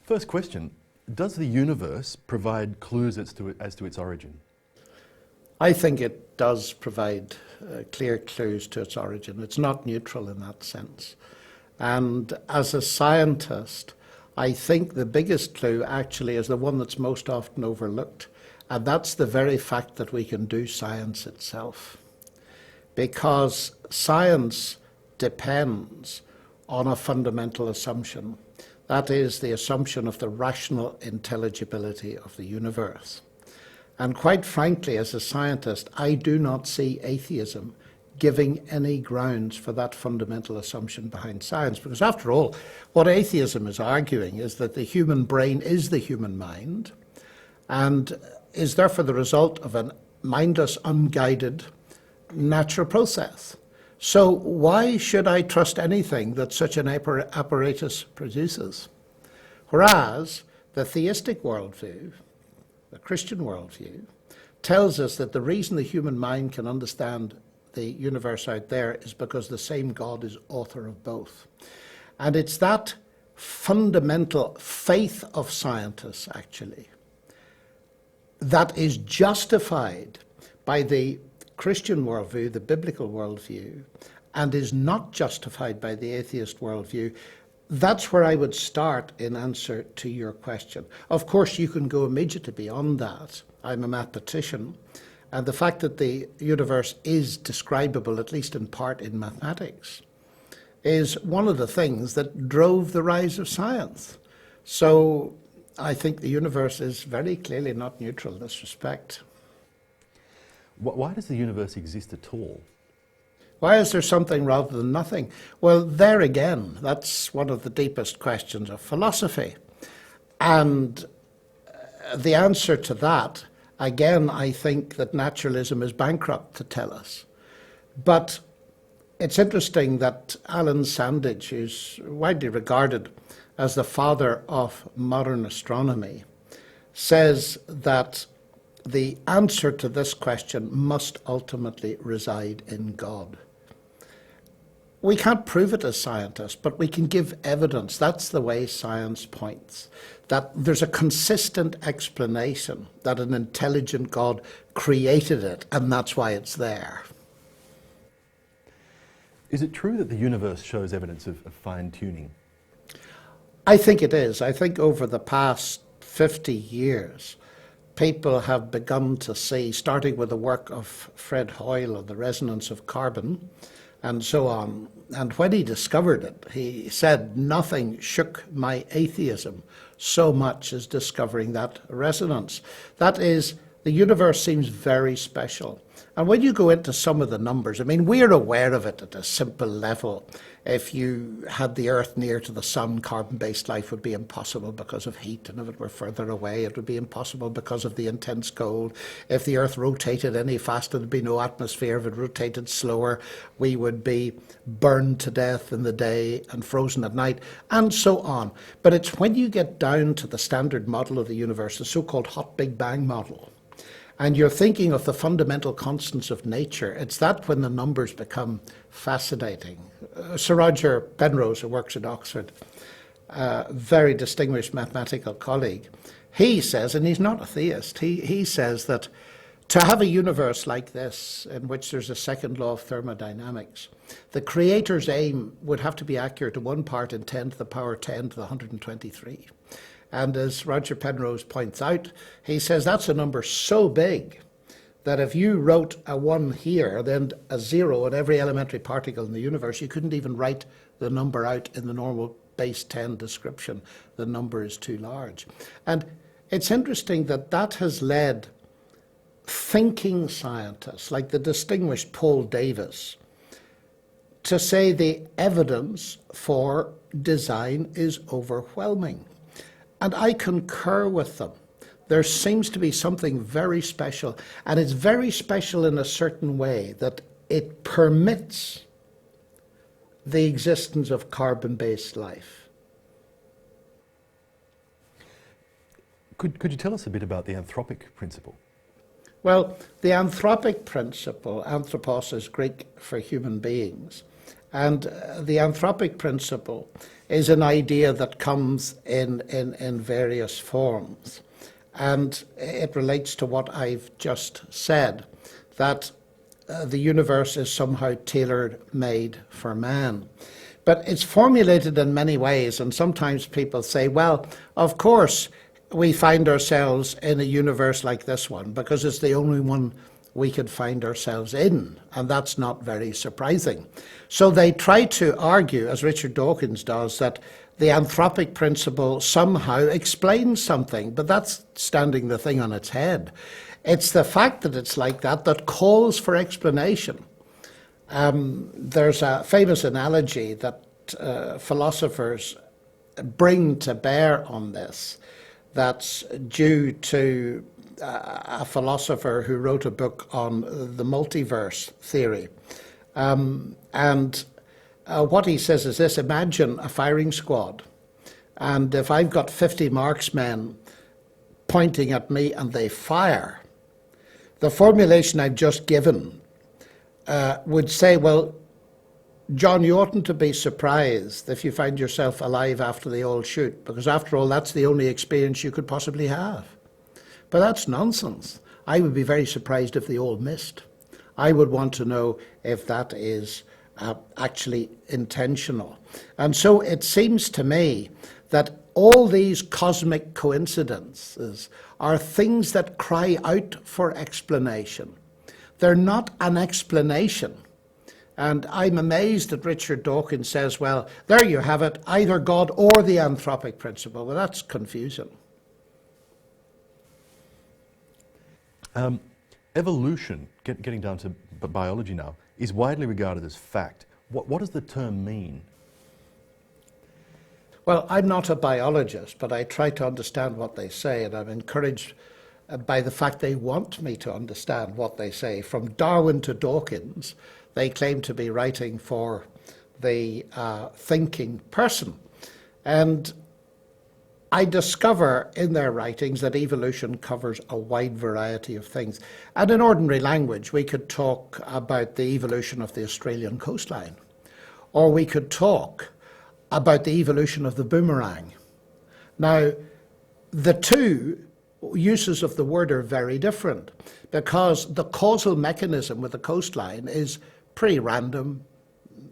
First question, does the universe provide clues as to its origin? I think it does provide clear clues to its origin. It's not neutral in that sense. And as a scientist, I think the biggest clue actually is the one that's most often overlooked, and that's the very fact that we can do science itself. Because science depends on a fundamental assumption. That is the assumption of the rational intelligibility of the universe. And quite frankly, as a scientist, I do not see atheism giving any grounds for that fundamental assumption behind science. Because after all, what atheism is arguing is that the human brain is the human mind and is therefore the result of a mindless, unguided natural process. So why should I trust anything that such an apparatus produces? Whereas the theistic worldview, the Christian worldview, tells us that the reason the human mind can understand the universe out there is because the same God is author of both. And it's that fundamental faith of scientists, actually, that is justified by the Christian worldview, the biblical worldview, and is not justified by the atheist worldview. That's where I would start in answer to your question. Of course, you can go immediately beyond that. I'm a mathematician, and the fact that the universe is describable, at least in part, in mathematics, is one of the things that drove the rise of science. So I think the universe is very clearly not neutral in this respect. Why does the universe exist at all? Why is there something rather than nothing? Well, there again, that's one of the deepest questions of philosophy. And the answer to that, again, I think that naturalism is bankrupt to tell us. But it's interesting that Alan Sandage, who's widely regarded as the father of modern astronomy, says that the answer to this question must ultimately reside in God. We can't prove it as scientists, but we can give evidence. That's the way science points. That there's a consistent explanation that an intelligent God created it, and that's why it's there. Is it true that the universe shows evidence of fine-tuning? I think it is. I think over the past 50 years, people have begun to see, starting with the work of Fred Hoyle on the resonance of carbon, and so on. And when he discovered it, he said, nothing shook my atheism so much as discovering that resonance. That is, the universe seems very special. And when you go into some of the numbers, I mean, we're aware of it at a simple level. If you had the Earth near to the sun, carbon-based life would be impossible because of heat, and if it were further away, it would be impossible because of the intense cold. If the Earth rotated any faster, there'd be no atmosphere. If it rotated slower, we would be burned to death in the day and frozen at night, and so on. But it's when you get down to the standard model of the universe, the so-called hot Big Bang model, and you're thinking of the fundamental constants of nature, it's that when the numbers become fascinating. Sir Roger Penrose, who works at Oxford, a very distinguished mathematical colleague, he says, and he's not a theist, he says that to have a universe like this, in which there's a second law of thermodynamics, the creator's aim would have to be accurate to 1 part in 10 to the power 10 to the 123. And as Roger Penrose points out, he says that's a number so big that if you wrote a 1 here, then a 0 in every elementary particle in the universe, you couldn't even write the number out in the normal base 10 description. The number is too large. And it's interesting that that has led thinking scientists, like the distinguished Paul Davies, to say the evidence for design is overwhelming. And I concur with them. There seems to be something very special, and it's very special in a certain way that it permits the existence of carbon-based life. Could you tell us a bit about the Anthropic principle? Well, the Anthropic principle, anthropos is Greek for human beings, And the Anthropic principle is an idea that comes in various forms. And it relates to what I've just said, that the universe is somehow tailor-made for man. But it's formulated in many ways, and sometimes people say, well, of course we find ourselves in a universe like this one because it's the only one we could find ourselves in, and that's not very surprising. So they try to argue, as Richard Dawkins does, that the Anthropic principle somehow explains something, but that's standing the thing on its head. It's the fact that it's like that that calls for explanation. There's a famous analogy that philosophers bring to bear on this that's due to a philosopher who wrote a book on the multiverse theory. What he says is this: imagine a firing squad, and if I've got 50 marksmen pointing at me and they fire, the formulation I've just given would say, well, John, you oughtn't to be surprised if you find yourself alive after they all shoot, because after all, that's the only experience you could possibly have. But that's nonsense. I would be very surprised if they all missed. I would want to know if that is actually intentional. And so it seems to me that all these cosmic coincidences are things that cry out for explanation. They're not an explanation. And I'm amazed that Richard Dawkins says, well, there you have it, either God or the Anthropic principle. Well, that's confusing. Evolution, getting down to biology now, is widely regarded as fact. What does the term mean? Well, I'm not a biologist, but I try to understand what they say, and I'm encouraged by the fact they want me to understand what they say. From Darwin to Dawkins, they claim to be writing for the thinking person. And I discover in their writings that evolution covers a wide variety of things. And in ordinary language, we could talk about the evolution of the Australian coastline, or we could talk about the evolution of the boomerang. Now, the two uses of the word are very different, because the causal mechanism with the coastline is pretty random,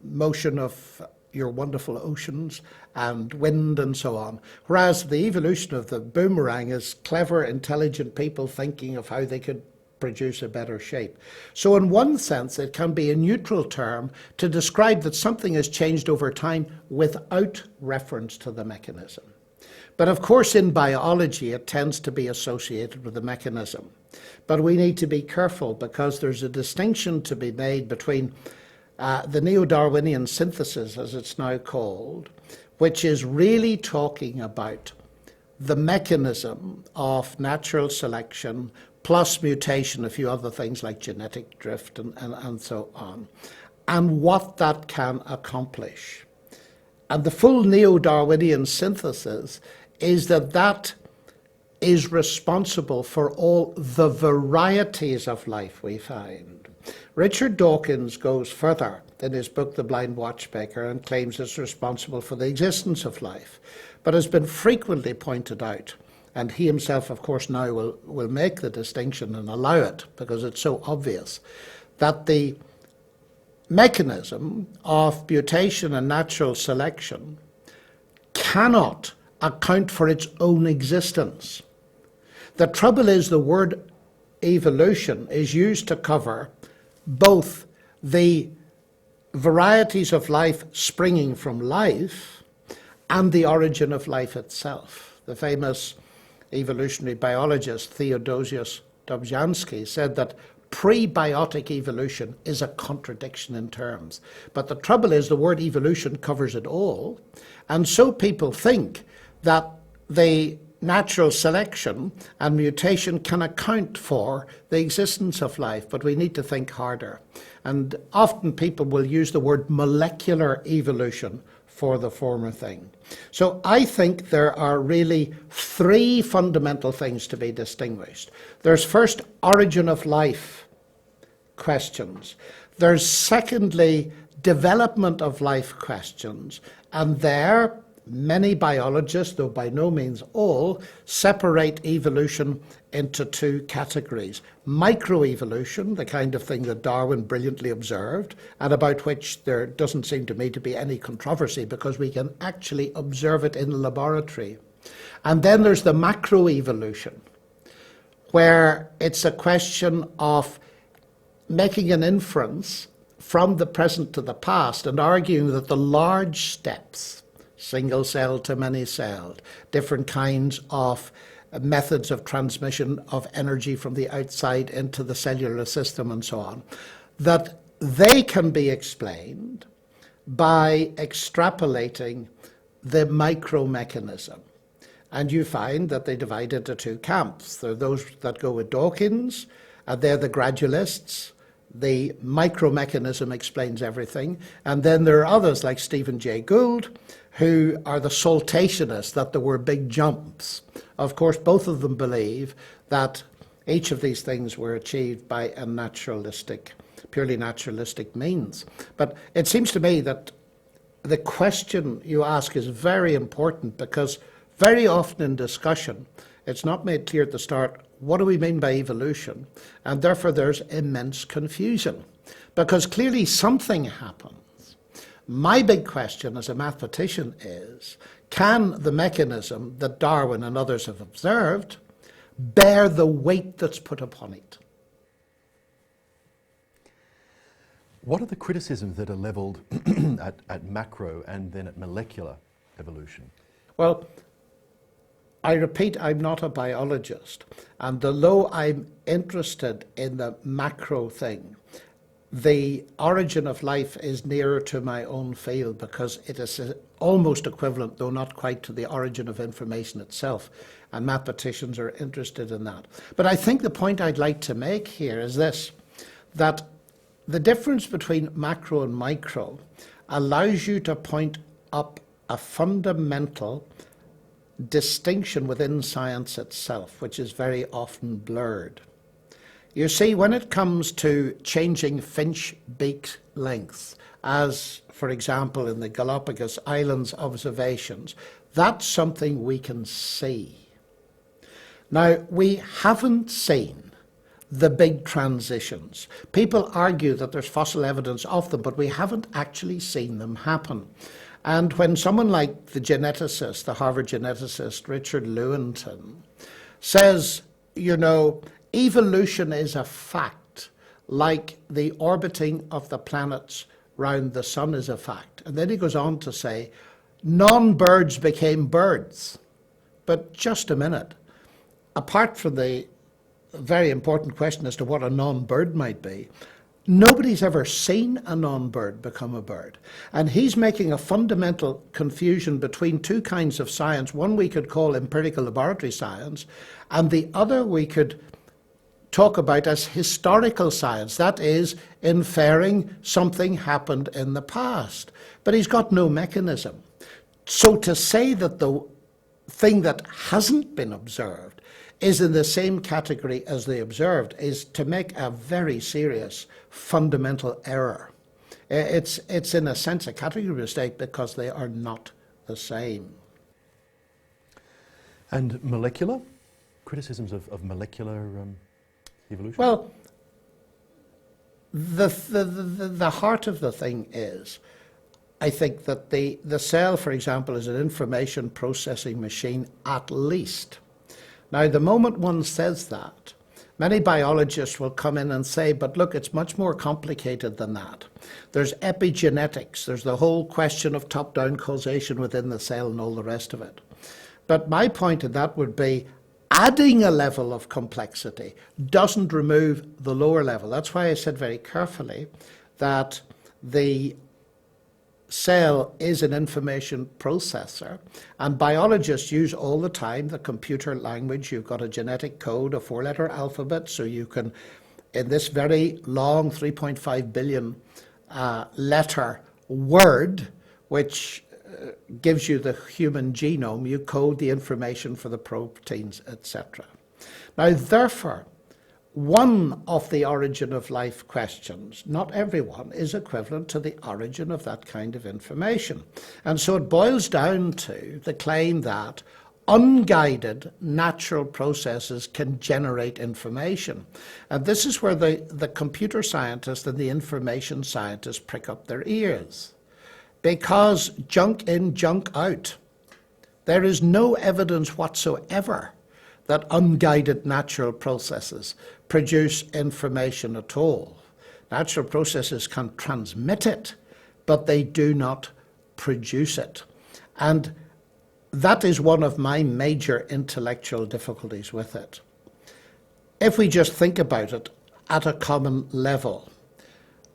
motion of your wonderful oceans and wind and so on. Whereas the evolution of the boomerang is clever, intelligent people thinking of how they could produce a better shape. So in one sense, it can be a neutral term to describe that something has changed over time without reference to the mechanism. But of course, in biology, it tends to be associated with the mechanism. But we need to be careful, because there's a distinction to be made between the Neo-Darwinian synthesis, as it's now called, which is really talking about the mechanism of natural selection plus mutation, a few other things like genetic drift and so on, and what that can accomplish. And the full Neo-Darwinian synthesis is that that is responsible for all the varieties of life we find. Richard Dawkins goes further in his book, The Blind Watchmaker, and claims it's responsible for the existence of life, but has been frequently pointed out, and he himself, of course, now will make the distinction and allow it, because it's so obvious, that the mechanism of mutation and natural selection cannot account for its own existence. The trouble is, the word evolution is used to cover both the varieties of life springing from life and the origin of life itself. The famous evolutionary biologist Theodosius Dobzhansky said that prebiotic evolution is a contradiction in terms. But the trouble is, the word evolution covers it all, and so people think that the natural selection and mutation can account for the existence of life, but we need to think harder. And often people will use the word molecular evolution for the former thing. So I think there are really three fundamental things to be distinguished. There's first, origin of life questions. There's secondly, development of life questions, and there many biologists, though by no means all, separate evolution into two categories. Microevolution, the kind of thing that Darwin brilliantly observed, and about which there doesn't seem to me to be any controversy because we can actually observe it in the laboratory. And then there's the macroevolution, where it's a question of making an inference from the present to the past and arguing that the large steps, single cell to many celled, different kinds of methods of transmission of energy from the outside into the cellular system and so on, that they can be explained by extrapolating the micromechanism. And you find that they divide into two camps. There are those that go with Dawkins, and they're the gradualists. The micromechanism explains everything. And then there are others like Stephen Jay Gould, who are the saltationists, that there were big jumps. Of course, both of them believe that each of these things were achieved by a naturalistic, purely naturalistic means. But it seems to me that the question you ask is very important, because very often in discussion, it's not made clear at the start, what do we mean by evolution? And therefore there's immense confusion, because clearly something happens. My big question as a mathematician is, can the mechanism that Darwin and others have observed bear the weight that's put upon it? What are the criticisms that are levelled at macro and then at molecular evolution? Well, I repeat, I'm not a biologist, and although I'm interested in the macro thing, the origin of life is nearer to my own field because it is almost equivalent, though not quite, to the origin of information itself, and mathematicians are interested in that. But I think the point I'd like to make here is this, that the difference between macro and micro allows you to point up a fundamental distinction within science itself, which is very often blurred. You see, when it comes to changing finch beak length, as for example in the Galapagos Islands observations, that's something we can see. Now, we haven't seen the big transitions. People argue that there's fossil evidence of them, but we haven't actually seen them happen. And when someone like the geneticist, the Harvard geneticist Richard Lewontin, says, you know, evolution is a fact, like the orbiting of the planets round the sun is a fact. And then he goes on to say, non-birds became birds. But just a minute, apart from the very important question as to what a non-bird might be, nobody's ever seen a non-bird become a bird. And he's making a fundamental confusion between two kinds of science. One we could call empirical laboratory science, and the other we could talk about as historical science. That is, inferring something happened in the past. But he's got no mechanism. So to say that the thing that hasn't been observed is in the same category as the observed is to make a very serious fundamental error. It's in a sense a category mistake because they are not the same. And molecular? Criticisms of molecular evolution? Well, the heart of the thing is, I think that the cell, for example, is an information processing machine at least. Now, the moment one says that, many biologists will come in and say, but look, it's much more complicated than that. There's epigenetics, there's the whole question of top-down causation within the cell and all the rest of it. But my point in that would be, adding a level of complexity doesn't remove the lower level. That's why I said very carefully that the cell is an information processor, and biologists use all the time the computer language. You've got a genetic code, a 4-letter alphabet, so you can, in this very long 3.5 billion letter word, which gives you the human genome, you code the information for the proteins, etc. Now, therefore, one of the origin of life questions, not everyone, is equivalent to the origin of that kind of information. And so it boils down to the claim that unguided natural processes can generate information. And this is where the computer scientists and the information scientists prick up their ears. Because junk in, junk out. There is no evidence whatsoever that unguided natural processes produce information at all. Natural processes can transmit it, but they do not produce it. And that is one of my major intellectual difficulties with it. If we just think about it at a common level,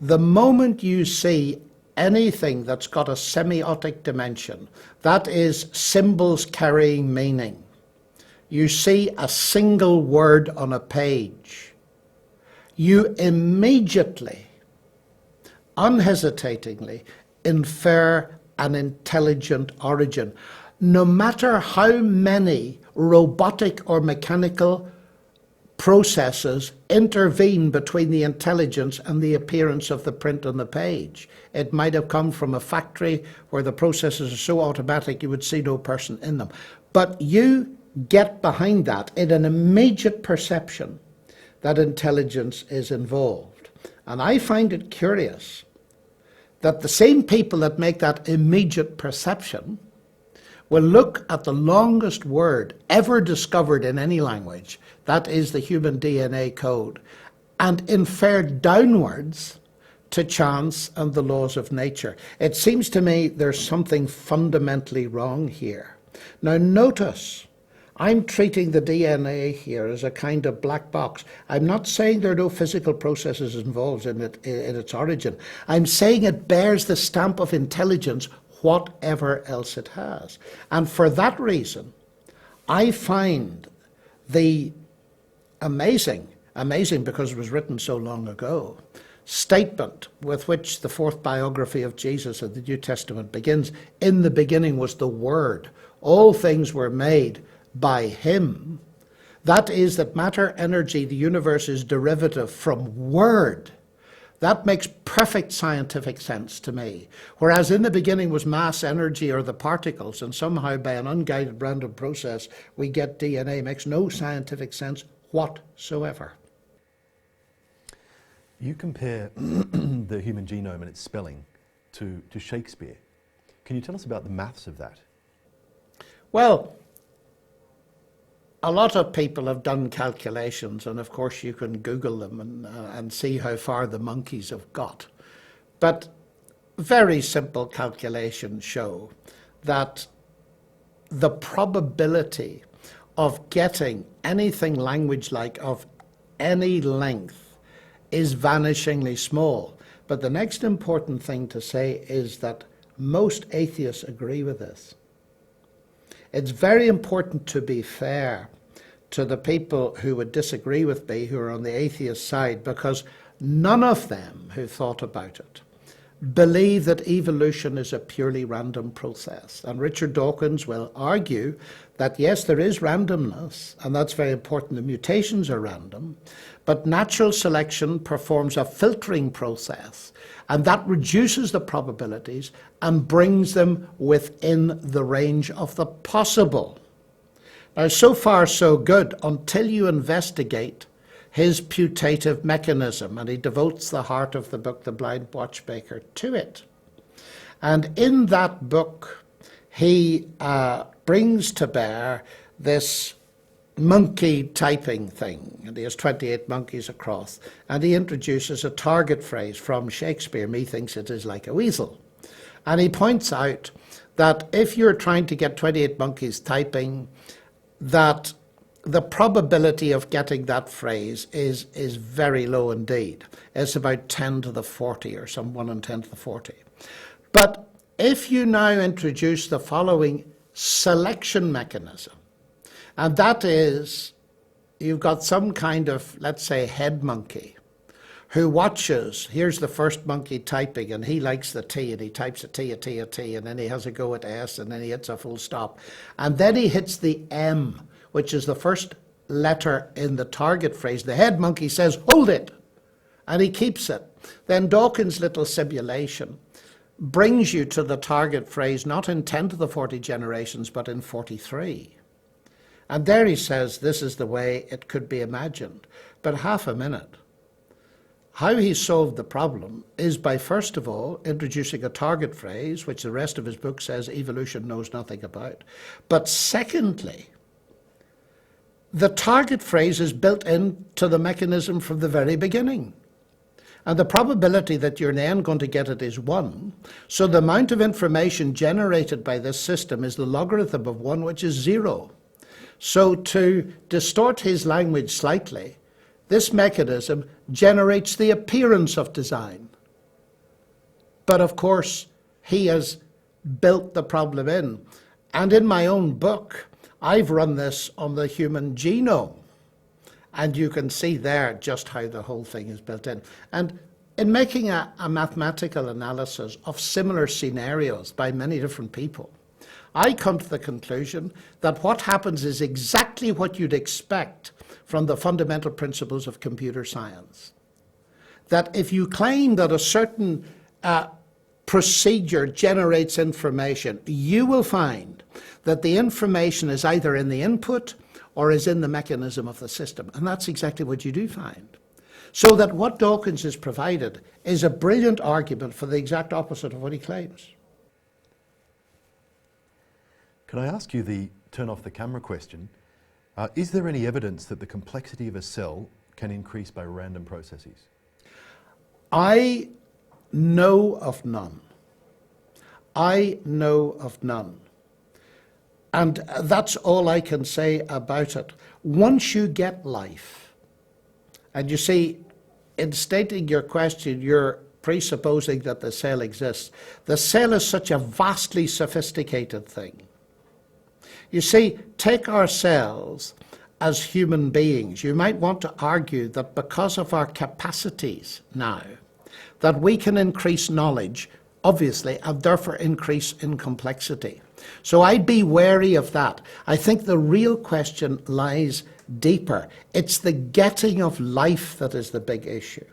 the moment you see anything that's got a semiotic dimension, that is symbols carrying meaning, you see a single word on a page, you immediately, unhesitatingly, infer an intelligent origin, no matter how many robotic or mechanical processes intervene between the intelligence and the appearance of the print on the page. It might have come from a factory where the processes are so automatic you would see no person in them. But you get behind that in an immediate perception that intelligence is involved. And I find it curious that the same people that make that immediate perception will look at the longest word ever discovered in any language, that is the human DNA code, and infer downwards to chance and the laws of nature. It seems to me there's something fundamentally wrong here. Now notice, I'm treating the DNA here as a kind of black box. I'm not saying there are no physical processes involved in its origin. I'm saying it bears the stamp of intelligence, whatever else it has. And for that reason, I find the amazing because it was written so long ago, statement with which the fourth biography of Jesus in the New Testament begins, in the beginning was the Word. All things were made by him. That is that matter, energy, the universe is derivative from word. That makes perfect scientific sense to me. Whereas in the beginning was mass, energy, or the particles, and somehow by an unguided random process we get DNA, makes no scientific sense whatsoever. You compare the human genome and its spelling to Shakespeare. Can you tell us about the maths of that? Well, a lot of people have done calculations, and of course you can Google them and see how far the monkeys have got. But very simple calculations show that the probability of getting anything language-like of any length is vanishingly small. But the next important thing to say is that most atheists agree with this. It's very important to be fair to the people who would disagree with me, who are on the atheist side, because none of them who thought about it believe that evolution is a purely random process. And Richard Dawkins will argue that yes, there is randomness, and that's very important. The mutations are random, but natural selection performs a filtering process, and that reduces the probabilities and brings them within the range of the possible. Now, so far so good until you investigate his putative mechanism, and he devotes the heart of the book, The Blind Watchmaker, to it. And in that book, he brings to bear this monkey typing thing, and he has 28 monkeys across, and he introduces a target phrase from Shakespeare, methinks it is like a weasel. And he points out that if you're trying to get 28 monkeys typing, that the probability of getting that phrase is very low indeed. It's about 10 to the 40 or some 1 in 10 to the 40. But if you now introduce the following selection mechanism, and that is, you've got some kind of, let's say, head monkey who watches, here's the first monkey typing, and he likes the T, and he types a T, a T, a T, and then he has a go at S, and then he hits a full stop. And then he hits the M, which is the first letter in the target phrase, the head monkey says, hold it, and he keeps it. Then Dawkins' little simulation brings you to the target phrase not in 10 to the 40 generations, but in 43. And there he says this is the way it could be imagined. But half a minute. How he solved the problem is by, first of all, introducing a target phrase, which the rest of his book says evolution knows nothing about. But secondly, the target phrase is built into the mechanism from the very beginning. And the probability that you're then going to get it is 1. So the amount of information generated by this system is the logarithm of 1, which is 0. So to distort his language slightly, this mechanism generates the appearance of design. But of course, he has built the problem in. And in my own book, I've run this on the human genome. And you can see there just how the whole thing is built in. And in making a mathematical analysis of similar scenarios by many different people, I come to the conclusion that what happens is exactly what you'd expect from the fundamental principles of computer science. That if you claim that a certain procedure generates information, you will find that the information is either in the input or is in the mechanism of the system. And that's exactly what you do find. So that what Dawkins has provided is a brilliant argument for the exact opposite of what he claims. Can I ask you the turn off the camera question? Is there any evidence that the complexity of a cell can increase by random processes? I know of none. I know of none. And that's all I can say about it. Once you get life, and you see, in stating your question, you're presupposing that the cell exists. The cell is such a vastly sophisticated thing. You see, take our cells as human beings. You might want to argue that because of our capacities now, that we can increase knowledge, obviously, and therefore increase in complexity. So I'd be wary of that. I think the real question lies deeper. It's the getting of life that is the big issue.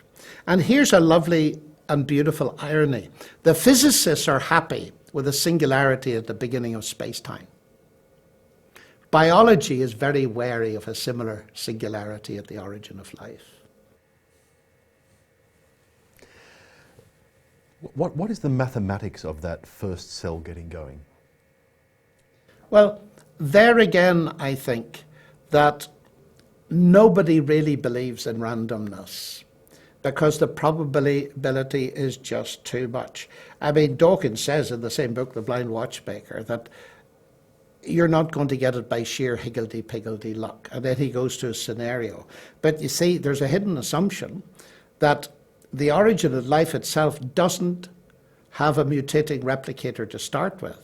And here's a lovely and beautiful irony. The physicists are happy with a singularity at the beginning of space-time. Biology is very wary of a similar singularity at the origin of life. What is the mathematics of that first cell getting going? Well, there again, I think that nobody really believes in randomness because the probability is just too much. I mean, Dawkins says in the same book, The Blind Watchmaker, that you're not going to get it by sheer higgledy-piggledy luck. And then he goes to a scenario. But you see, there's a hidden assumption that the origin of life itself doesn't have a mutating replicator to start with.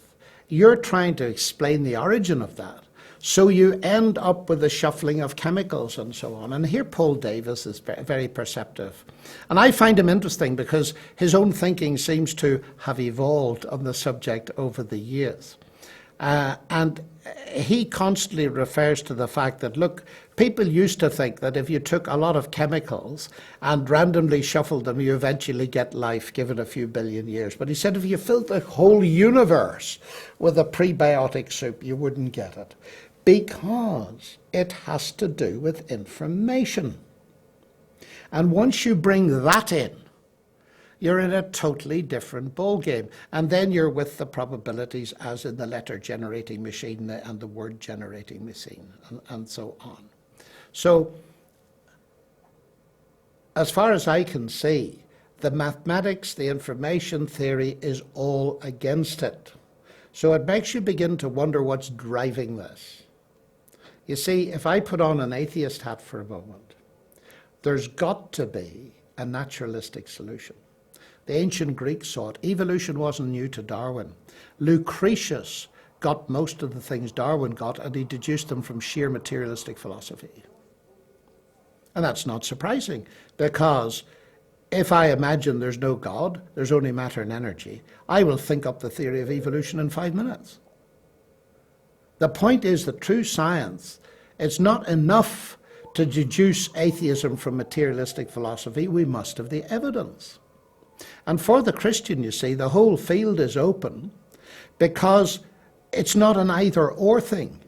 You're trying to explain the origin of that. So you end up with a shuffling of chemicals and so on. And here Paul Davies is very perceptive. And I find him interesting because his own thinking seems to have evolved on the subject over the years. And he constantly refers to the fact that, look, people used to think that if you took a lot of chemicals and randomly shuffled them, you eventually get life given a few billion years. But he said if you filled the whole universe with a prebiotic soup, you wouldn't get it. Because it has to do with information. And once you bring that in, you're in a totally different ballgame. And then you're with the probabilities as in the letter-generating machine and the word-generating machine, and so on. So, as far as I can see, the mathematics, the information theory is all against it. So it makes you begin to wonder what's driving this. You see, if I put on an atheist hat for a moment, there's got to be a naturalistic solution. The ancient Greeks saw it. Evolution wasn't new to Darwin. Lucretius got most of the things Darwin got, and he deduced them from sheer materialistic philosophy. And that's not surprising, because if I imagine there's no God, there's only matter and energy, I will think up the theory of evolution in 5 minutes. The point is that true science It's not enough to deduce atheism from materialistic philosophy. We must have the evidence. And for the Christian, you see, the whole field is open because it's not an either-or thing.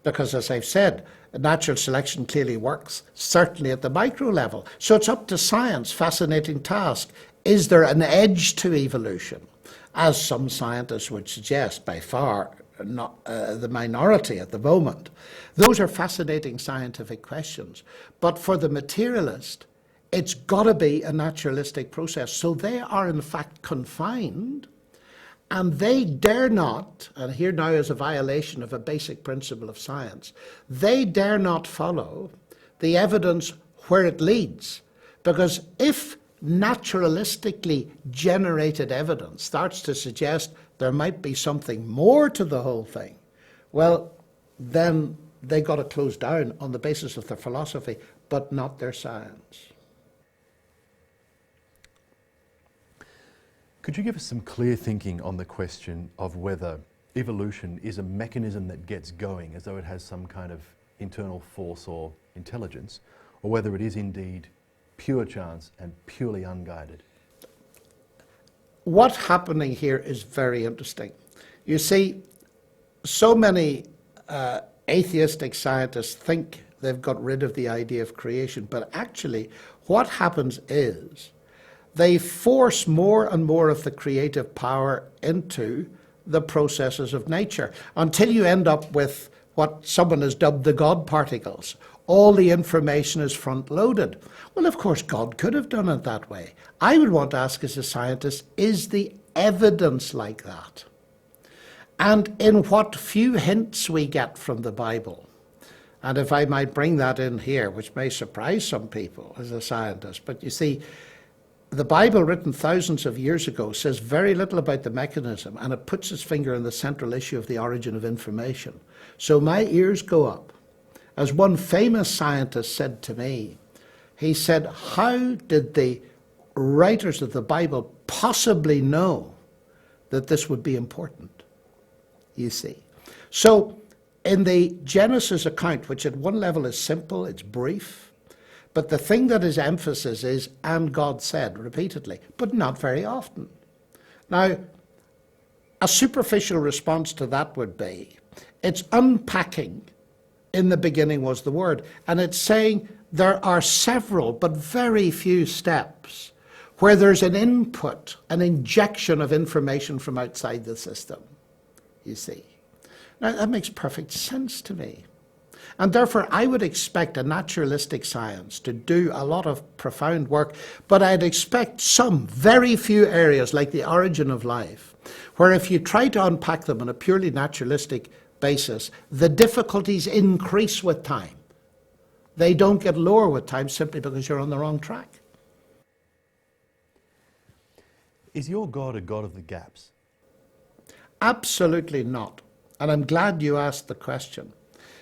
Because, as I've said, natural selection clearly works, certainly at the micro level. So it's up to science, fascinating task. Is there an edge to evolution? As some scientists would suggest, by far not the minority at the moment. Those are fascinating scientific questions. But for the materialist, it's got to be a naturalistic process. So they are in fact confined, and they dare not, and here now is a violation of a basic principle of science, they dare not follow the evidence where it leads. Because if naturalistically generated evidence starts to suggest there might be something more to the whole thing, well, then they got to close down on the basis of their philosophy, but not their science. Could you give us some clear thinking on the question of whether evolution is a mechanism that gets going as though it has some kind of internal force or intelligence, or whether it is indeed pure chance and purely unguided? What's happening here is very interesting. You see, so many atheistic scientists think they've got rid of the idea of creation, but actually what happens is they force more and more of the creative power into the processes of nature until you end up with what someone has dubbed the God particles. All the information is front-loaded. Well, of course, God could have done it that way. I would want to ask as a scientist, is the evidence like that? And in what few hints we get from the Bible, and if I might bring that in here, which may surprise some people as a scientist, but you see, the Bible, written thousands of years ago, says very little about the mechanism, and it puts its finger on the central issue of the origin of information. So my ears go up. As one famous scientist said to me, he said, how did the writers of the Bible possibly know that this would be important? You see. So in the Genesis account, which at one level is simple, it's brief, but the thing that is emphasis is, and God said, repeatedly, but not very often. Now, a superficial response to that would be, it's unpacking, in the beginning was the Word, and it's saying there are several, but very few steps where there's an input, an injection of information from outside the system, you see. Now, that makes perfect sense to me. And therefore, I would expect a naturalistic science to do a lot of profound work, but I'd expect some very few areas, like the origin of life, where if you try to unpack them on a purely naturalistic basis, the difficulties increase with time. They don't get lower with time simply because you're on the wrong track. Is your God a God of the gaps? Absolutely not. And I'm glad you asked the question.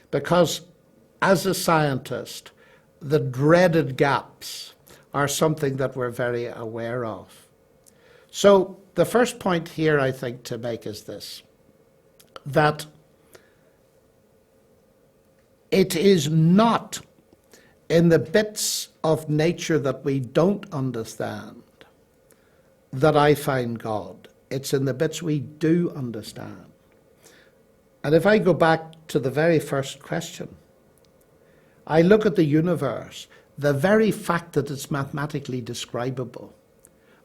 Because as a scientist, the dreaded gaps are something that we're very aware of. So the first point here, I think, to make is this, that it is not in the bits of nature that we don't understand that I find God. It's in the bits we do understand. And if I go back to the very first question, I look at the universe, the very fact that it's mathematically describable.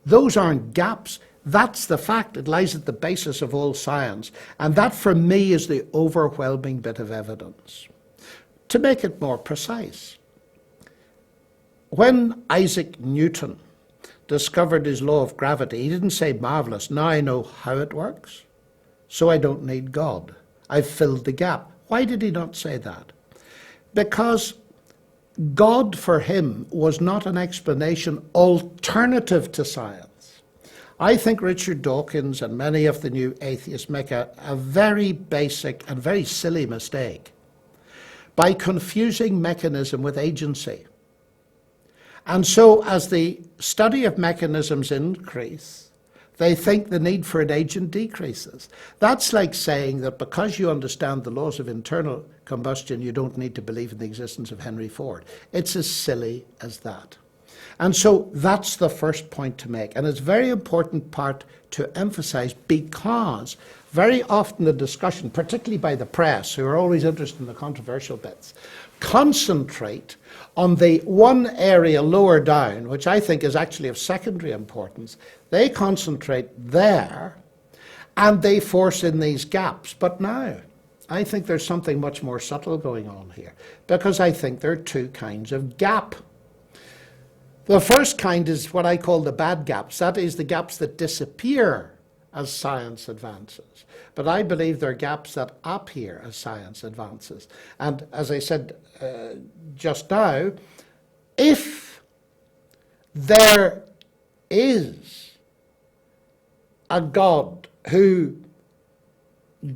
Those aren't gaps. That's the fact. It lies at the basis of all science. And that, for me, is the overwhelming bit of evidence. To make it more precise, when Isaac Newton discovered his law of gravity, he didn't say, marvelous, now I know how it works, so I don't need God. I've filled the gap. Why did he not say that? Because God for him was not an explanation alternative to science. I think Richard Dawkins and many of the new atheists make a very basic and very silly mistake by confusing mechanism with agency. And so as the study of mechanisms increase, They think the need for an agent decreases. That's like saying that because you understand the laws of internal combustion, you don't need to believe in the existence of Henry Ford. It's as silly as that. And so that's the first point to make. And it's a very important part to emphasize, because very often the discussion, particularly by the press, who are always interested in the controversial bits, concentrate on the one area lower down, which I think is actually of secondary importance. They concentrate there and they force in these gaps. But now, I think there's something much more subtle going on here, because I think there are two kinds of gap. The first kind is what I call the bad gaps. That is the gaps that disappear as science advances. But I believe there are gaps that appear as science advances. And as I said just now, if there is a God who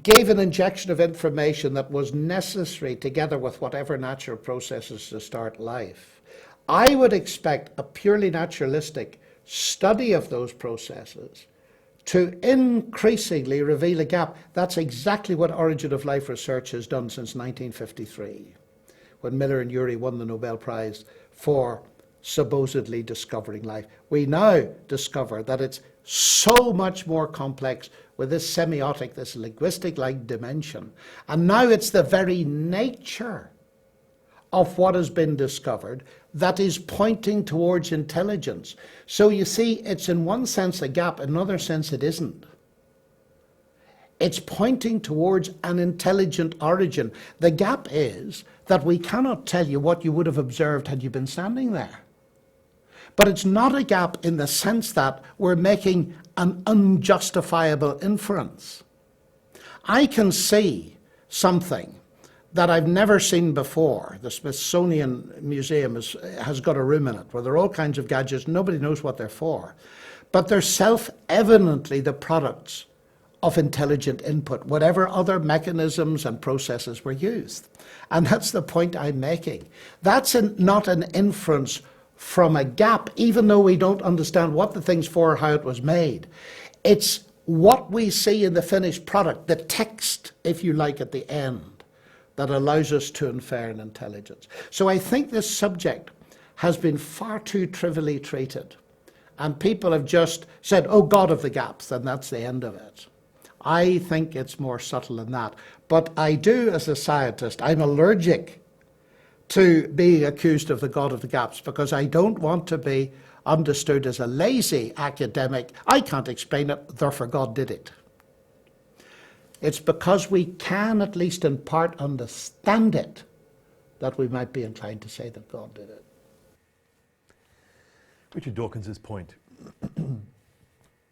gave an injection of information that was necessary together with whatever natural processes to start life, I would expect a purely naturalistic study of those processes to increasingly reveal a gap. That's exactly what origin of life research has done since 1953, when Miller and Urey won the Nobel Prize for supposedly discovering life. We now discover that it's so much more complex with this semiotic, this linguistic-like dimension. And now it's the very nature of what has been discovered that is pointing towards intelligence. So you see, it's in one sense a gap, in another sense it isn't. It's pointing towards an intelligent origin. The gap is that we cannot tell you what you would have observed had you been standing there. But it's not a gap in the sense that we're making an unjustifiable inference. I can see something that I've never seen before. The Smithsonian Museum has got a room in it where there are all kinds of gadgets. Nobody knows what they're for. But they're self-evidently the products of intelligent input, whatever other mechanisms and processes were used. And that's the point I'm making. That's not an inference from a gap, even though we don't understand what the thing's for or how it was made. It's what we see in the finished product, the text, if you like, at the end, that allows us to infer an intelligence. So I think this subject has been far too trivially treated. And people have just said, oh, God of the gaps, and that's the end of it. I think it's more subtle than that. But I do, as a scientist, I'm allergic to being accused of the God of the gaps, because I don't want to be understood as a lazy academic. I can't explain it, therefore God did it. It's because we can, at least in part, understand it, that we might be inclined to say that God did it. Richard Dawkins' point,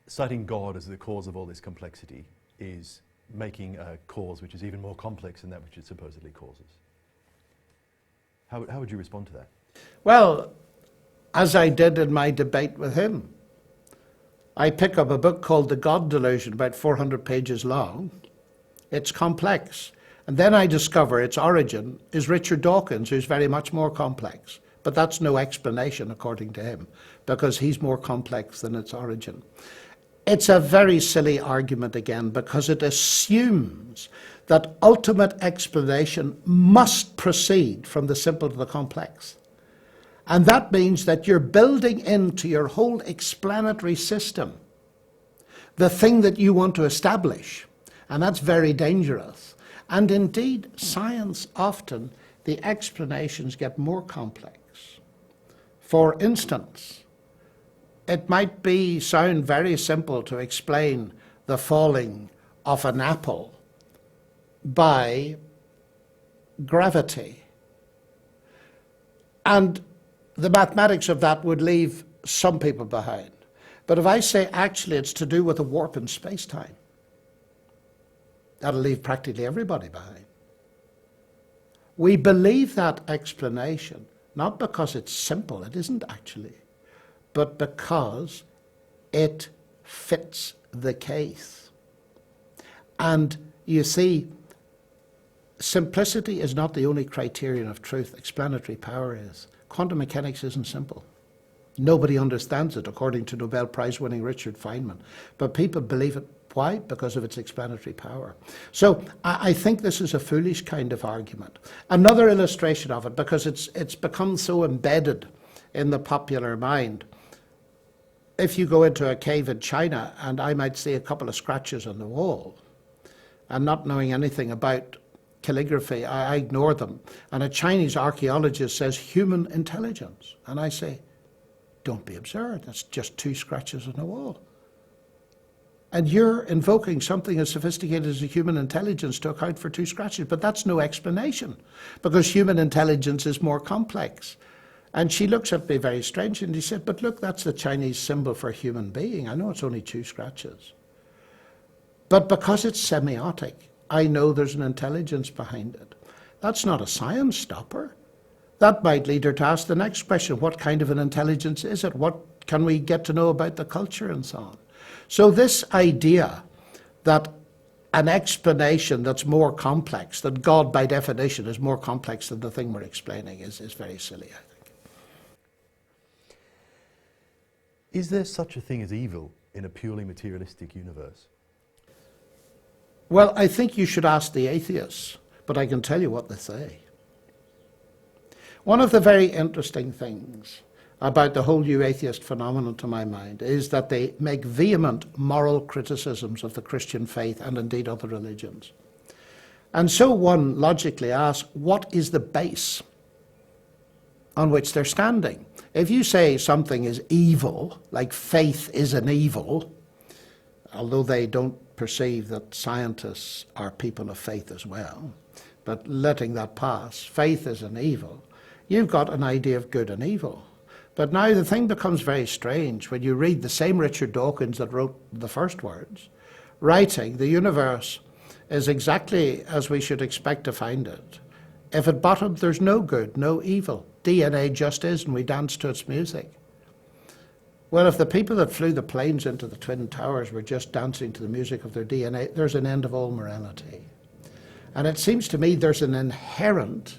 citing God as the cause of all this complexity, is making a cause which is even more complex than that which it supposedly causes. How would you respond to that? Well, as I did in my debate with him, I pick up a book called The God Delusion, about 400 pages long. It's complex. And then I discover its origin is Richard Dawkins, who's very much more complex. But that's no explanation, according to him, because he's more complex than its origin. It's a very silly argument again, because it assumes that ultimate explanation must proceed from the simple to the complex. And that means that you're building into your whole explanatory system the thing that you want to establish. And that's very dangerous. And indeed, science often, the explanations get more complex. For instance, it might sound very simple to explain the falling of an apple by gravity. And the mathematics of that would leave some people behind. But if I say actually it's to do with a warp in space-time, that'll leave practically everybody behind. We believe that explanation, not because it's simple, it isn't actually, but because it fits the case. And you see, simplicity is not the only criterion of truth. Explanatory power is. Quantum mechanics isn't simple. Nobody understands it, according to Nobel Prize-winning Richard Feynman. But people believe it. Why? Because of its explanatory power. So I think this is a foolish kind of argument. Another illustration of it, because it's become so embedded in the popular mind. If you go into a cave in China, and I might see a couple of scratches on the wall, and not knowing anything about calligraphy, I ignore them. And a Chinese archaeologist says, human intelligence. And I say, don't be absurd, that's just 2 scratches on the wall. And you're invoking something as sophisticated as a human intelligence to account for 2 scratches. But that's no explanation, because human intelligence is more complex. And she looks at me very strange, and she said, but look, that's the Chinese symbol for human being. I know it's only 2 scratches. But because it's semiotic, I know there's an intelligence behind it. That's not a science stopper. That might lead her to ask the next question, what kind of an intelligence is it? What can we get to know about the culture and so on? So this idea that an explanation that's more complex, that God by definition is more complex than the thing we're explaining, is very silly, I think. Is there such a thing as evil in a purely materialistic universe? Well, I think you should ask the atheists, but I can tell you what they say. One of the very interesting things about the whole new atheist phenomenon, to my mind, is that they make vehement moral criticisms of the Christian faith and indeed other religions. And so one logically asks, what is the base on which they're standing? If you say something is evil, like faith is an evil, although they don't perceive that scientists are people of faith as well, but letting that pass, faith is an evil, you've got an idea of good and evil. But now the thing becomes very strange when you read the same Richard Dawkins that wrote the first words, writing, the universe is exactly as we should expect to find it. If at bottom there's no good, no evil, DNA just is, and we dance to its music. Well, if the people that flew the planes into the Twin Towers were just dancing to the music of their DNA, there's an end of all morality. And it seems to me there's an inherent,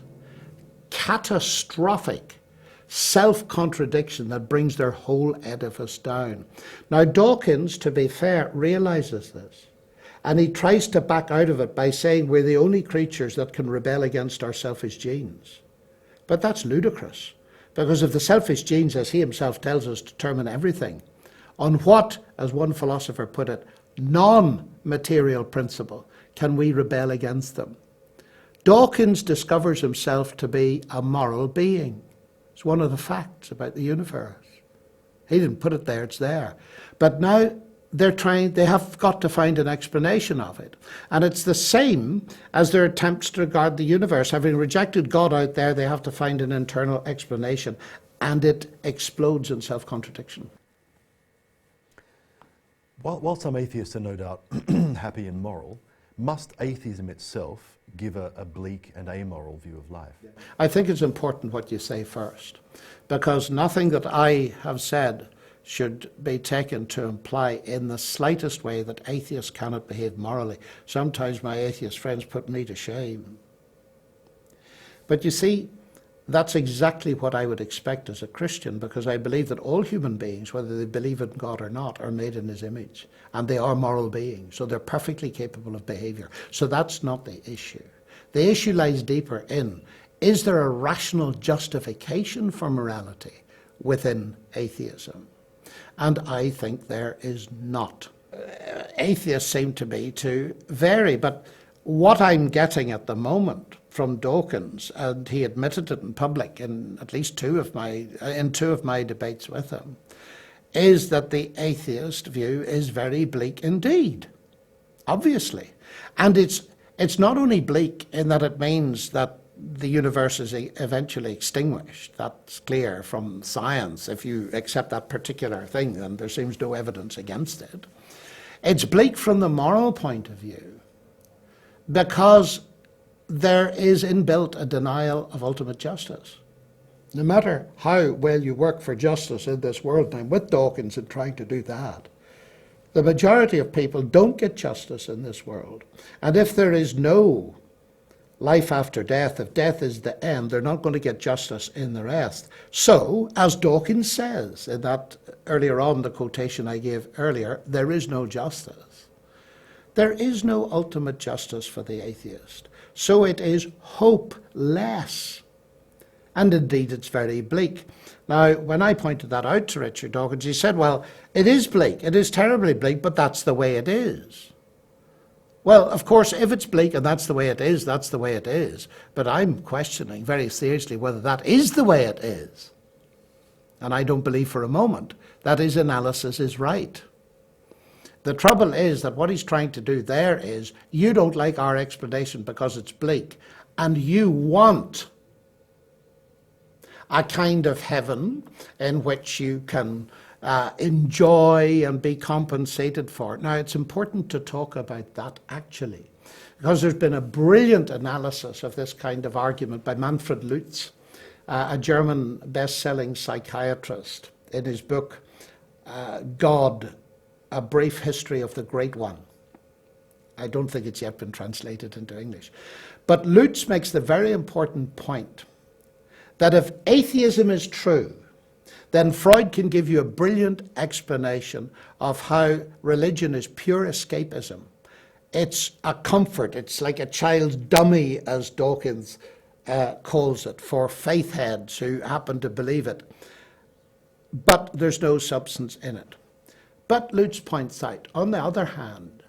catastrophic self-contradiction that brings their whole edifice down. Now, Dawkins, to be fair, realizes this. And he tries to back out of it by saying we're the only creatures that can rebel against our selfish genes. But that's ludicrous. Because if the selfish genes, as he himself tells us, determine everything, on what, as one philosopher put it, non-material principle can we rebel against them? Dawkins discovers himself to be a moral being. It's one of the facts about the universe. He didn't put it there, it's there. But now they have got to find an explanation of it. And it's the same as their attempts to regard the universe. Having rejected God out there, they have to find an internal explanation, and it explodes in self-contradiction. While some atheists are no doubt happy and moral, must atheism itself give a bleak and amoral view of life? I think it's important what you say first, because nothing that I have said should be taken to imply in the slightest way that atheists cannot behave morally. Sometimes my atheist friends put me to shame. But you see, that's exactly what I would expect as a Christian, because I believe that all human beings, whether they believe in God or not, are made in his image, and they are moral beings, so they're perfectly capable of behavior. So that's not the issue. The issue lies deeper in, is there a rational justification for morality within atheism? And I think there is not. Atheists seem to me to vary, but what I'm getting at the moment from Dawkins, and he admitted it in public in at least two of my debates with him, is that the atheist view is very bleak indeed, obviously. And it's not only bleak in that it means that the universe is eventually extinguished. That's clear from science. If you accept that particular thing, then there seems no evidence against it. It's bleak from the moral point of view, because there is inbuilt a denial of ultimate justice. No matter how well you work for justice in this world, and I'm with Dawkins in trying to do that, the majority of people don't get justice in this world. And if there is no life after death, if death is the end, they're not going to get justice in the rest. So, as Dawkins says in that earlier on, the quotation I gave earlier, there is no justice. There is no ultimate justice for the atheist. So it is hopeless. And indeed, it's very bleak. Now, when I pointed that out to Richard Dawkins, he said, well, it is bleak. It is terribly bleak, but that's the way it is. Well, of course, if it's bleak and that's the way it is, that's the way it is. But I'm questioning very seriously whether that is the way it is. And I don't believe for a moment that his analysis is right. The trouble is that what he's trying to do there is, you don't like our explanation because it's bleak, and you want a kind of heaven in which you can enjoy and be compensated for it. Now, it's important to talk about that, actually, because there's been a brilliant analysis of this kind of argument by Manfred Lutz, a German best-selling psychiatrist, in his book, God, A Brief History of the Great One. I don't think it's yet been translated into English. But Lutz makes the very important point that if atheism is true, then Freud can give you a brilliant explanation of how religion is pure escapism. It's a comfort. It's like a child's dummy, as Dawkins calls it, for faith heads who happen to believe it. But there's no substance in it. But Lutz points out, on the other hand,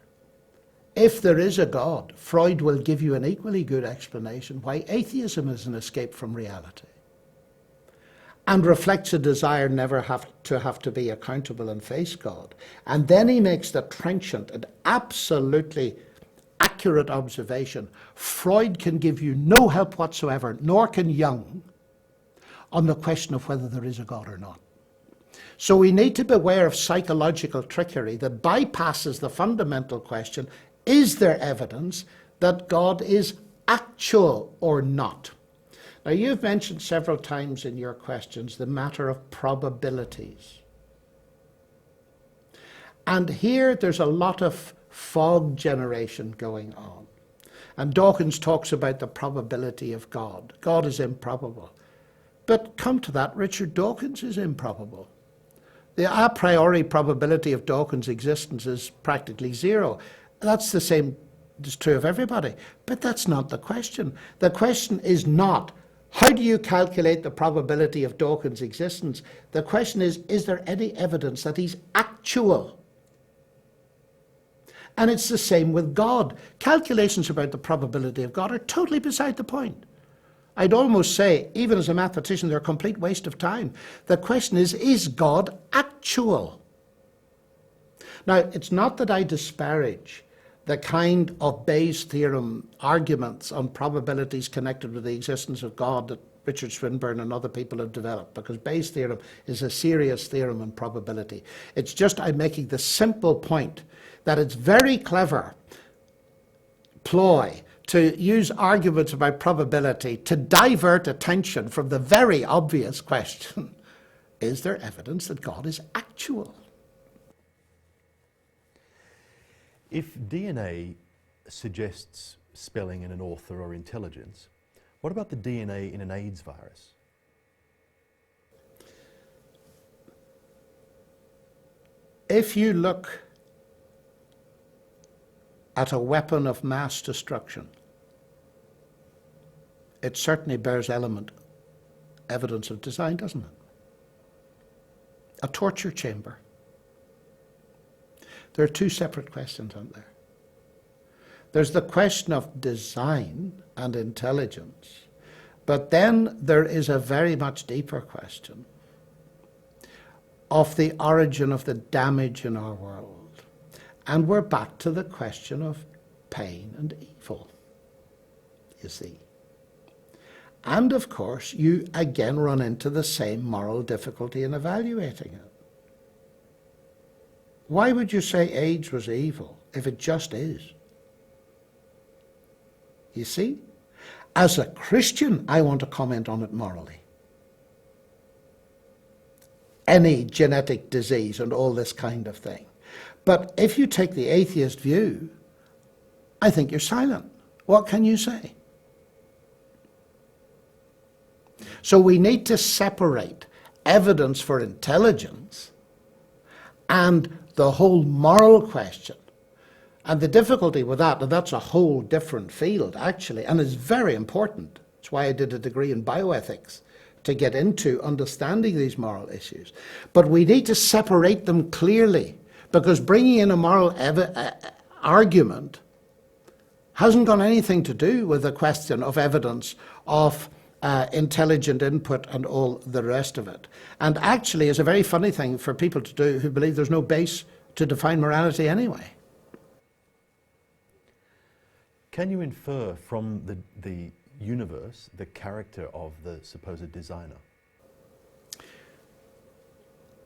if there is a God, Freud will give you an equally good explanation why atheism is an escape from reality and reflects a desire never have to be accountable and face God. And then he makes the trenchant and absolutely accurate observation: Freud can give you no help whatsoever, nor can Jung, on the question of whether there is a God or not. So we need to beware of psychological trickery that bypasses the fundamental question: is there evidence that God is actual or not? Now, you've mentioned several times in your questions the matter of probabilities. And here there's a lot of fog generation going on. And Dawkins talks about the probability of God. God is improbable. But come to that, Richard Dawkins is improbable. The a priori probability of Dawkins' existence is practically zero. That's the same, is true of everybody. But that's not the question. The question is not, how do you calculate the probability of Dawkins' existence? The question is there any evidence that he's actual? And it's the same with God. Calculations about the probability of God are totally beside the point. I'd almost say, even as a mathematician, they're a complete waste of time. The question is God actual? Now, it's not that I disparage the kind of Bayes' theorem arguments on probabilities connected with the existence of God that Richard Swinburne and other people have developed, because Bayes' theorem is a serious theorem on probability. It's just I'm making the simple point that it's very clever ploy to use arguments about probability to divert attention from the very obvious question: is there evidence that God is actual? If DNA suggests spelling in an author or intelligence, what about the DNA in an AIDS virus? If you look at a weapon of mass destruction, it certainly bears evidence of design, doesn't it? A torture chamber. There are two separate questions, aren't there? There's the question of design and intelligence, but then there is a very much deeper question of the origin of the damage in our world. And we're back to the question of pain and evil, you see. And of course, you again run into the same moral difficulty in evaluating it. Why would you say AIDS was evil if it just is? You see? As a Christian, I want to comment on it morally. Any genetic disease and all this kind of thing. But if you take the atheist view, I think you're silent. What can you say? So we need to separate evidence for intelligence and the whole moral question. And the difficulty with that, and that's a whole different field actually, and it's very important. That's why I did a degree in bioethics, to get into understanding these moral issues. But we need to separate them clearly, because bringing in a moral argument hasn't got anything to do with the question of evidence of intelligent input and all the rest of it. And actually is a very funny thing for people to do who believe there's no base to define morality anyway. Can you infer from the universe the character of the supposed designer?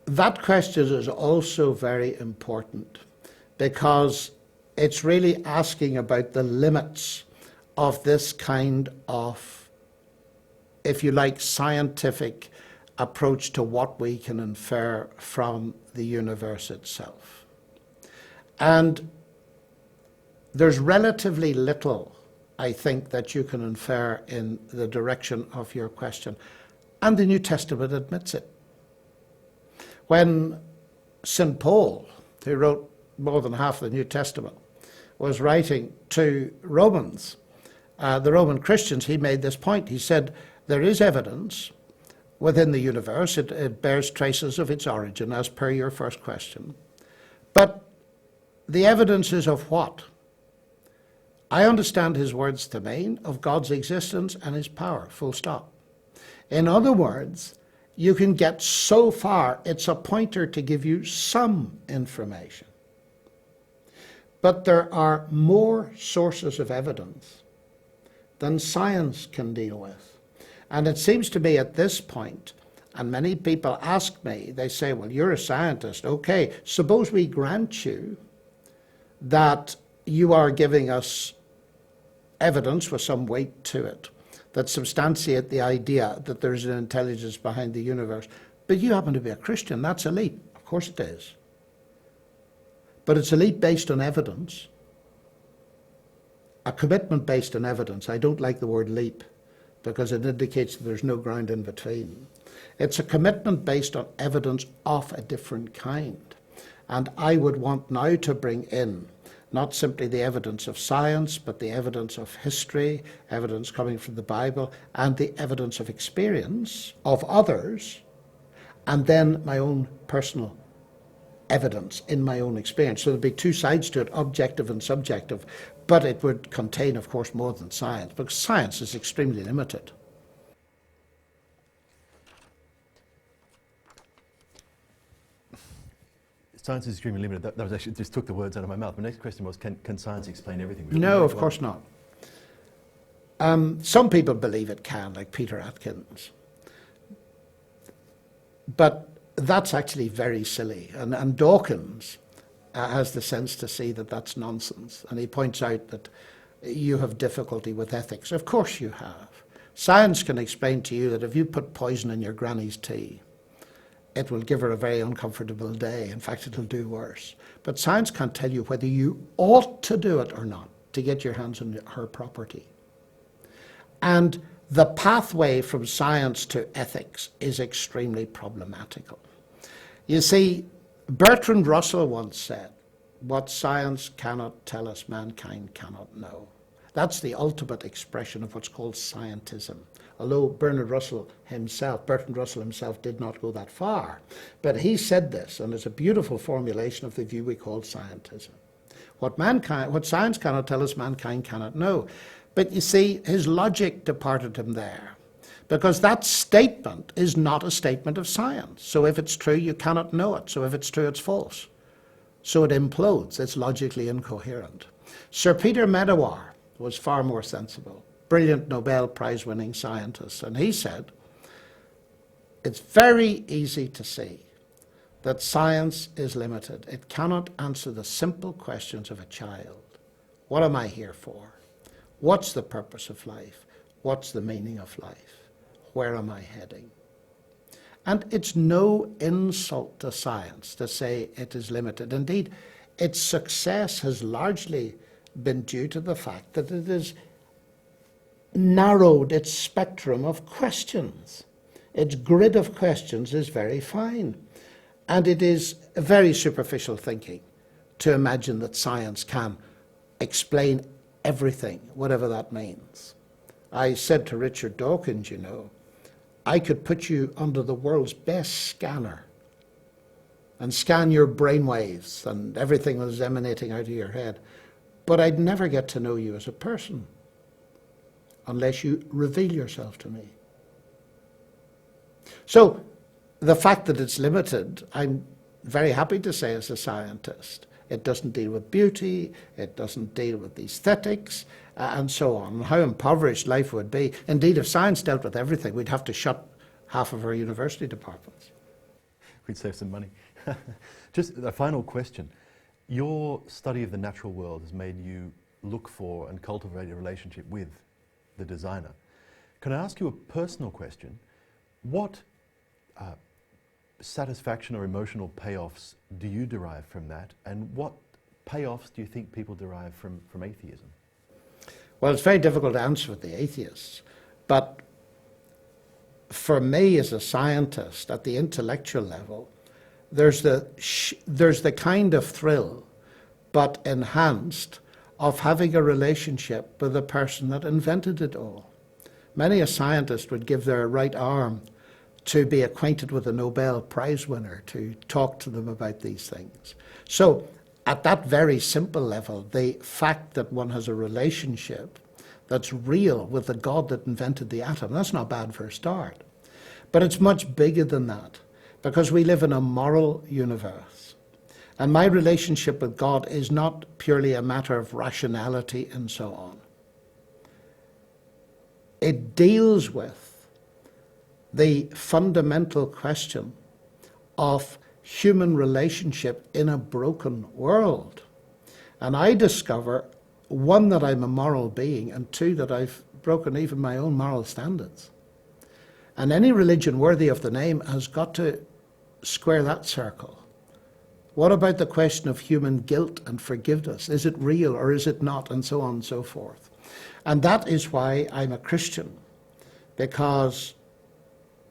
That question is also very important, because it's really asking about the limits of this kind of, if you like, scientific approach to what we can infer from the universe itself. And there's relatively little, I think, that you can infer in the direction of your question. And the New Testament admits it. When St. Paul, who wrote more than half the New Testament, was writing to Romans, the Roman Christians, he made this point. He said, there is evidence within the universe. It bears traces of its origin, as per your first question. But the evidence is of what? I understand his words to mean of God's existence and his power, full stop. In other words, you can get so far, it's a pointer to give you some information. But there are more sources of evidence than science can deal with. And it seems to me at this point, and many people ask me, they say, well, you're a scientist. Okay, suppose we grant you that you are giving us evidence with some weight to it that substantiate the idea that there's an intelligence behind the universe. But you happen to be a Christian. That's a leap. Of course it is. But it's a leap based on evidence, a commitment based on evidence. I don't like the word leap because it indicates that there's no ground in between. It's a commitment based on evidence of a different kind. And I would want now to bring in not simply the evidence of science, but the evidence of history, evidence coming from the Bible, and the evidence of experience of others, and then my own personal evidence in my own experience. So there'd be two sides to it, objective and subjective, but it would contain, of course, more than science, because science is extremely limited. Science is extremely limited. That was actually just took the words out of my mouth. My next question was, can science explain everything? No, of course not. Some people believe it can, like Peter Atkins. But that's actually very silly. And Dawkins has the sense to see that that's nonsense. And he points out that you have difficulty with ethics. Of course you have. Science can explain to you that if you put poison in your granny's tea, it will give her a very uncomfortable day. In fact, it'll do worse. But science can't tell you whether you ought to do it or not to get your hands on her property. And the pathway from science to ethics is extremely problematical. You see, Bertrand Russell once said, what science cannot tell us, mankind cannot know. That's the ultimate expression of what's called scientism. Although Bertrand Russell himself did not go that far. But he said this, and it's a beautiful formulation of the view we call scientism. What science cannot tell us, mankind cannot know. But you see, his logic departed him there, because that statement is not a statement of science. So if it's true, you cannot know it. So if it's true, it's false. So it implodes. It's logically incoherent. Sir Peter Medawar was far more sensible. Brilliant Nobel Prize-winning scientist. And he said, it's very easy to see that science is limited. It cannot answer the simple questions of a child. What am I here for? What's the purpose of life? What's the meaning of life? Where am I heading? And it's no insult to science to say it is limited. Indeed, its success has largely been due to the fact that it is narrowed its spectrum of questions. Its grid of questions is very fine. And it is very superficial thinking to imagine that science can explain everything, whatever that means. I said to Richard Dawkins, I could put you under the world's best scanner and scan your brainwaves and everything that was emanating out of your head, but I'd never get to know you as a person unless you reveal yourself to me. So the fact that it's limited, I'm very happy to say as a scientist. It doesn't deal with beauty, it doesn't deal with aesthetics, and so on. How impoverished life would be. Indeed, if science dealt with everything, we'd have to shut half of our university departments. We'd save some money. Just a final question. Your study of the natural world has made you look for and cultivate a relationship with the designer. Can I ask you a personal question? What satisfaction or emotional payoffs do you derive from that, and what payoffs do you think people derive from atheism? Well, it's very difficult to answer with the atheists, but for me as a scientist at the intellectual level, there's the kind of thrill, but enhanced, of having a relationship with the person that invented it all. Many a scientist would give their right arm to be acquainted with a Nobel Prize winner, to talk to them about these things. So at that very simple level, the fact that one has a relationship that's real with the God that invented the atom, that's not bad for a start. But it's much bigger than that, because we live in a moral universe. And my relationship with God is not purely a matter of rationality and so on. It deals with the fundamental question of human relationship in a broken world. And I discover, one, that I'm a moral being, and two, that I've broken even my own moral standards. And any religion worthy of the name has got to square that circle. What about the question of human guilt and forgiveness? Is it real or is it not? And so on and so forth. And that is why I'm a Christian, because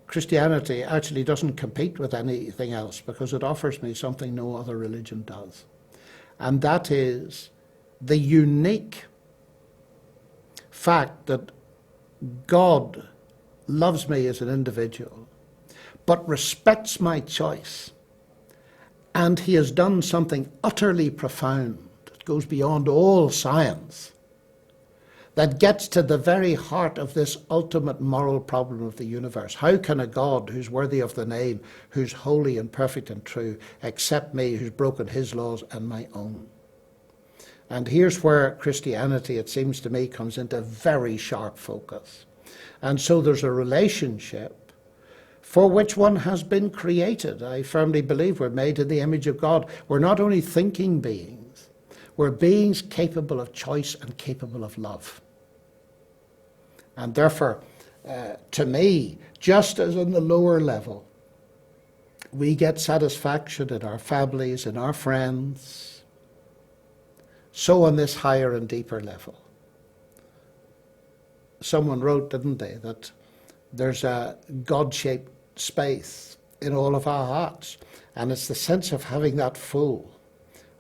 Christianity actually doesn't compete with anything else, because it offers me something no other religion does. And that is the unique fact that God loves me as an individual, but respects my choice. And he has done something utterly profound that goes beyond all science, that gets to the very heart of this ultimate moral problem of the universe. How can a God who's worthy of the name, who's holy and perfect and true, accept me who's broken his laws and my own? And here's where Christianity, it seems to me, comes into very sharp focus. And so there's a relationship for which one has been created. I firmly believe we're made in the image of God. We're not only thinking beings, we're beings capable of choice and capable of love. And therefore, to me, just as on the lower level, we get satisfaction in our families, in our friends, so on this higher and deeper level. Someone wrote, didn't they, that there's a God-shaped space in all of our hearts, and it's the sense of having that full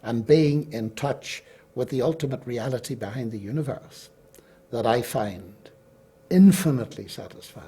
and being in touch with the ultimate reality behind the universe that I find infinitely satisfying.